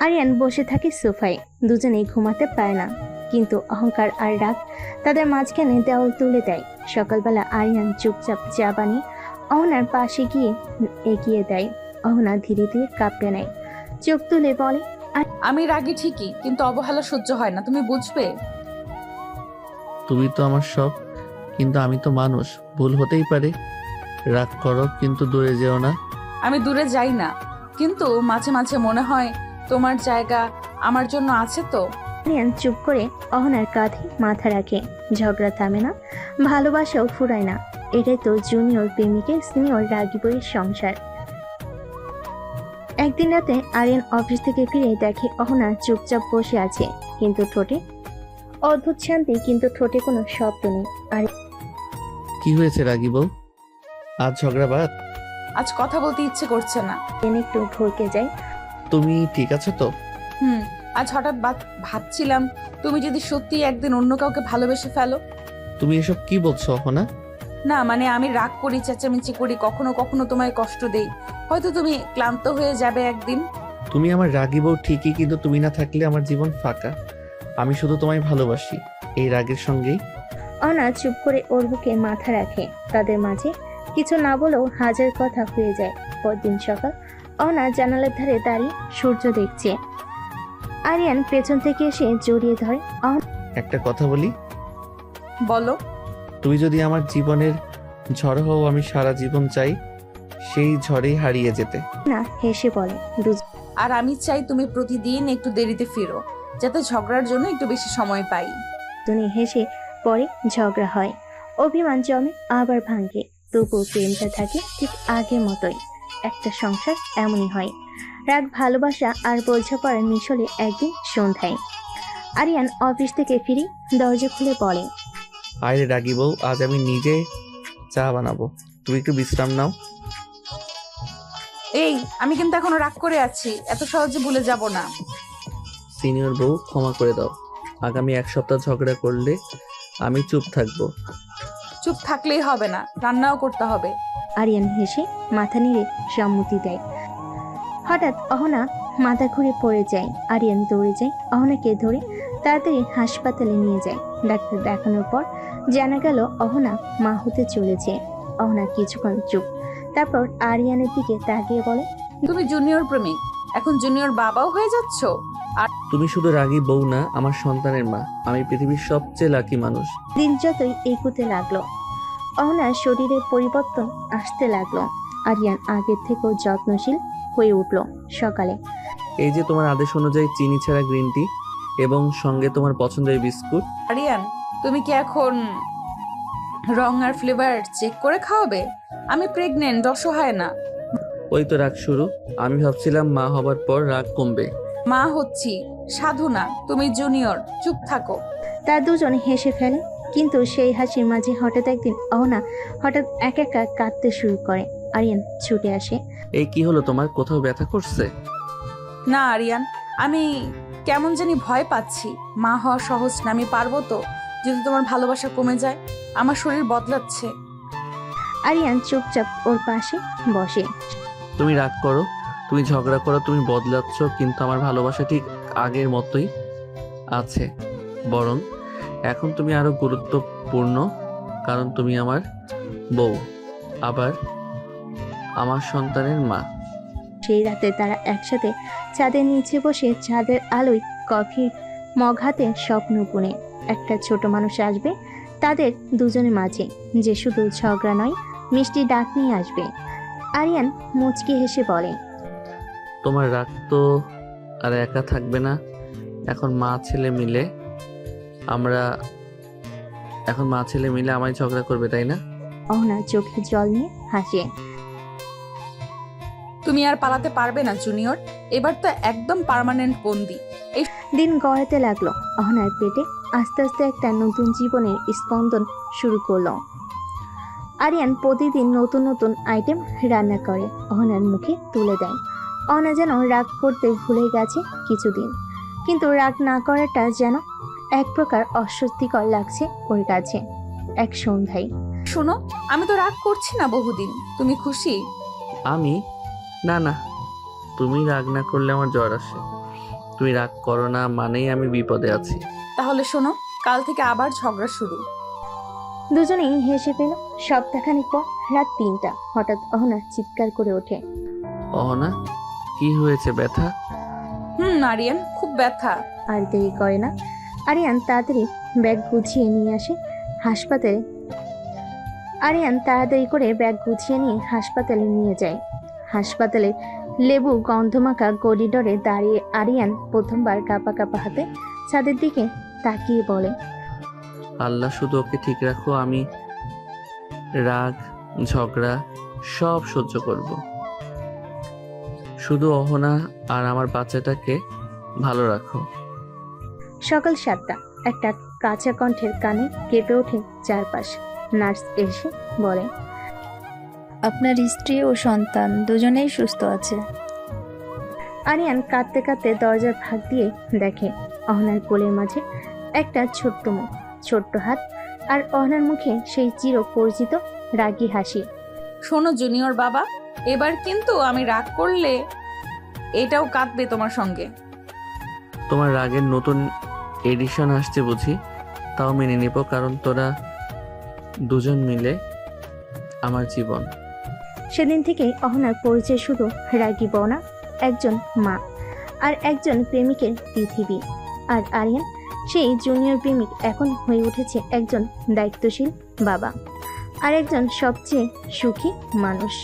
আরিয়ান বসে থাকে সোফায়। দুজনেই ঘুমাতে পারে না, কিন্তু অহংকার আর রাগ তাদের মাঝখানে দেওয়াল তুলে দেয়। সকালবেলা আরিয়ান চুপচাপ চা বানিয়ে অহনার পাশে গিয়ে এগিয়ে দেয়। অহনা ধীরে ধীরে কাঁপতে নেয়, চোখ তুলে বলে, আমি রাগী ঠিকই, কিন্তু অবহেলা সহ্য হয় না, তুমি বুঝবে। তুমি তো আমার সব, কিন্তু আমি তো মানুষ, ভুল হতেই পারে। রাগ করো কিন্তু দূরে যেও না। আমি দূরে যাই না, কিন্তু মাঝে মাঝে মনে হয় তোমার জায়গা আমার জন্য আছে তো। আরিয়ান চুপ করে অহনার কাঁধে মাথা রাখে। ঝগড়া থামে না, ভালোবাসাও ফুরায় না। এটাই তো জুনিয়র প্রেমিকের সিনিয়র রাগী বইয়ের সংসার। একদিন রাতে আরিয়ান অফিস থেকে ফিরে দেখে অহনা চুপচাপ বসে আছে, কিন্তু ঠোঁটে অদ্ভুত শান্তি, কিন্তু ঠোঁটে কোনো শব্দ নেই। আর কি হয়েছে রাগী বউ? আজ ঝগড়া বাদ? আজ কথা বলতে ইচ্ছে করছে না। একটু ভরকে যায়। তুমি ঠিক আছো তো? আজ হঠাৎ ভাবছিলাম তুমি যদি সত্যি একদিন অন্য কাউকে ভালোবেসে ফেলো। তুমি এসব কি বলছো অহনা? না মানে আমি রাগ করি, চেঁচামেচি করি, কখনো কখনো তোমায় কষ্ট দেই, হয়তো তুমি ক্লান্ত হয়ে যাবে একদিন। তুমি আমার রাগী বউ ঠিকই, কিন্তু তুমি না থাকলে আমার জীবন ফাঁকা। আমি শুধু তোমায় ভালোবাসি, এই রাগের সঙ্গেই। অহনা চুপ করে ওর বুকে মাথা রাখে। তাদের মাঝে কিছু না বলেও হাজার কথা হয়ে যায়। পরদিন সকাল অহনা জানালার ধারে দাঁড়িয়ে সূর্য দেখছে। আরিয়ান পেছন থেকে এসে জড়িয়ে ধরে। একটা কথা বলি? বলো। তুমি যদি আমার জীবনের ঝড় হও, আমি সারা জীবন চাই সেই ঝড়েই হারিয়ে যেতে। না হেসে বলে, আর আমি চাই তুমি প্রতিদিন একটু দেরিতে ফিরো, যাতে ঝগড়ার জন্য একটু বেশি সময় পাই। দুজনে হেসে পরে ঝগড়া হয়, অভিমান জমে আবার ভাঙে, তবুও প্রেমটা থাকে ঠিক আগের মতোই। একটা সংসার এমনই হয়, রাগ, ভালোবাসা আর বোঝাপড়ার মিশলে। একদিন সন্ধ্যায় আরিয়ান অফিস থেকে ফিরে দরজা খুলে বলে, আরে রাগী বউ, আজ আমি নিজে চা বানাবো, তুমি একটু বিশ্রাম নাও। এই আমি কিন্তু এখনো রাগ করে আছি, এত সহজে ভুলে যাব না। সিনিয়র বউ, ক্ষমা করে দাও। আগামী 1 সপ্তাহ ঝগড়া করলে আমি চুপ থাকবো। চুপ থাকলেই হবে না, রান্নাও করতে হবে। আরিয়ান হেসে মাথা নেড়ে সম্মতি দেয়। হঠাৎ অহনা মাথা ঘুরে পড়ে যায়। আরিয়ান দৌড়ে যায়, অহনাকে ধরে তাড়াতাড়ি হাসপাতালে নিয়ে যায়। ডাক্তার দেখানোর পর জানা গেল অহনা মা হতে চলেছে। অহনা কিছুক্ষণ চুপ, তারপর আরিয়ানের দিকে তাকিয়ে বলে, তুমি জুনিয়র প্রেমিক, এখন জুনিয়র বাবাও হয়ে যাচ্ছ। তুমি শুধু রাগী বউ না, আমার সন্তানের মা। আমি পৃথিবীর সবচেয়ে লাকি মানুষ। দিন যতই এগোতে লাগলো, অহনার শরীরে পরিবর্তন আসতে লাগলো। আরিয়ান আগের থেকেও যত্নশীল হয়ে উঠল। সকালে এই যে তোমার আদেশ অনুযায়ী চিনি ছাড়া গ্রিন টি এবং সঙ্গে তোমার পছন্দের বিস্কুট। আরিয়ান, তুমি কি এখন রং আর ফ্লেভার চেক করে খাওয়াবে? আমি প্রেগনেন্ট, অসহায় না। ওই তো রাগ শুরু। আমি ভাবছিলাম মা হবার পর রাগ কমবে। মা হচ্ছি, সাধু না। তুমি জুনিয়র, চুপ থাকো। তারা দুজন হেসে ফেলে, কিন্তু সেই হাসির মাঝে হঠাৎ একদিন অহনা হঠাৎ একা একা কাঁদতে শুরু করে। আরিয়ান ছুটে আসে। এই কি হলো তোমার? কোথাও ব্যথা করছে? না আরিয়ান, আমি কেমন জানি ভয় পাচ্ছি। মা হওয়া সহজ না, আমি পারবো তো? যদি তোমার ভালোবাসা কমে যায়, আমার শরীর বদলাচ্ছে। আরিয়ান চুপচাপ ওর পাশে বসে। তুমি রাগ করো, তুমি ঝগড়া করো, তুমি বদলাচ্ছ, কিন্তু আমার ভালোবাসা ঠিক আগের মতোই আছে। বরং এখন তুমি আরো গুরুত্বপূর্ণ, কারণ তুমি আমার বউ, আবার আমার সন্তানের মা। সেই রাতে তারা একসাথে চাঁদের নিচে বসে চাঁদের আলোয় কফির মগ হাতে স্বপ্ন বুনে একটা ছোট মানুষ আসবে তাদের দুজনের মাঝে, যে শুধু ঝগড়া নয়, মিষ্টি ডাক নিয়ে আসবে। আরিয়ান মুচকি হেসে বলে, তোমার রাগ তো আর একা থাকবে না। এখন মা ছেলে মিলে আমায় ঝগড়া করবে, তাই না? অহনা চোখে জল নিয়ে হাসে। তুমি আর পালাতে পারবে না জুনিয়র, এবার তো একদম পার্মানেন্ট বন্দি। দিন গড়াতে লাগলো। অহনার পেটে আস্তে আস্তে একটা নতুন জীবনের স্পন্দন শুরু করলো। আরিয়ান প্রতিদিন নতুন নতুন আইটেম রান্না করে অহনার মুখে তুলে দেয়। অহনা যেন রাগ করতে ভুলে গেছে কিছুদিন, কিন্তু রাগ না করাটা যেন এক প্রকার অস্বস্তিকর লাগছে ওর কাছে। এক সন্ধ্যায়, শোনো, আমি তো রাগ করছি না বহুদিন। তুমি খুশি? আমি না, তুমি রাগ না করলে আমার জ্বর আসে। তুমি রাগ করো না মানেই আমি বিপদে আছি। তাহলে শোনো, কাল থেকে আবার ঝগড়া শুরু। দুজনেই হেসে পেল। সপ্তাহখানিক পর রাত 3টা হঠাৎ অহনা চিৎকার করে ওঠে। অহনা, কি হয়েছে? ব্যথা? আরিয়ান, খুব ব্যথা। আর দেরি করে না, আরিয়ান তাড়াতাড়ি ব্যাগ গুছিয়ে নিয়ে আসে হাসপাতালে। নিয়ে হাসপাতালে নিয়ে যায়। হাসপাতালে লেবু গন্ধমাখা করিডোরে দাঁড়িয়ে আরিয়ান প্রথমবার কাঁপা কাঁপা হাতে ছাদের দিকে তাকিয়ে বলে, আল্লাহ শুধু ওকে ঠিক রাখো। আমি রাগ ঝগড়া সব সহ্য করব। শুধু অহনা আর আমার বাচ্চাটাকে ভালো রাখো। সকাল 7টা, একটা কাঁচা কণ্ঠের কানে কেঁপে ওঠে চারপাশ। নার্স এসে বলে, আপনার স্ত্রী ও সন্তান দুজনেই সুস্থ আছে। আরিয়ান কাঁদতে কাঁদতে দরজার ফাঁক দিয়ে দেখে অহনার কোলের মাঝে একটা ছোট্ট মুখ, ছোট্ট হাত, আর অহনার মুখে সেই চির পরিচিত রাগী হাসি। শোনো জুনিয়র বাবা, এবার কিন্তু আমি রাগ করলে এটাও কাঁদবে তোমার সঙ্গে। তোমার রাগের নতুন এডিশন আসছে বুঝি? তাও মেনে নেব, কারণ তোরা দুজন মিলে আমার জীবন। সেদিন থেকেই অহনার পরিচয় শুধু রাগী বনা, একজন মা আর একজন প্রেমিকের পৃথিবী। আর আরিয়ান সেই জুনিয়র প্রেমিক এখন হয়ে উঠেছে একজন দায়িত্বশীল বাবা আর একজন সবচেয়ে সুখী মানুষ।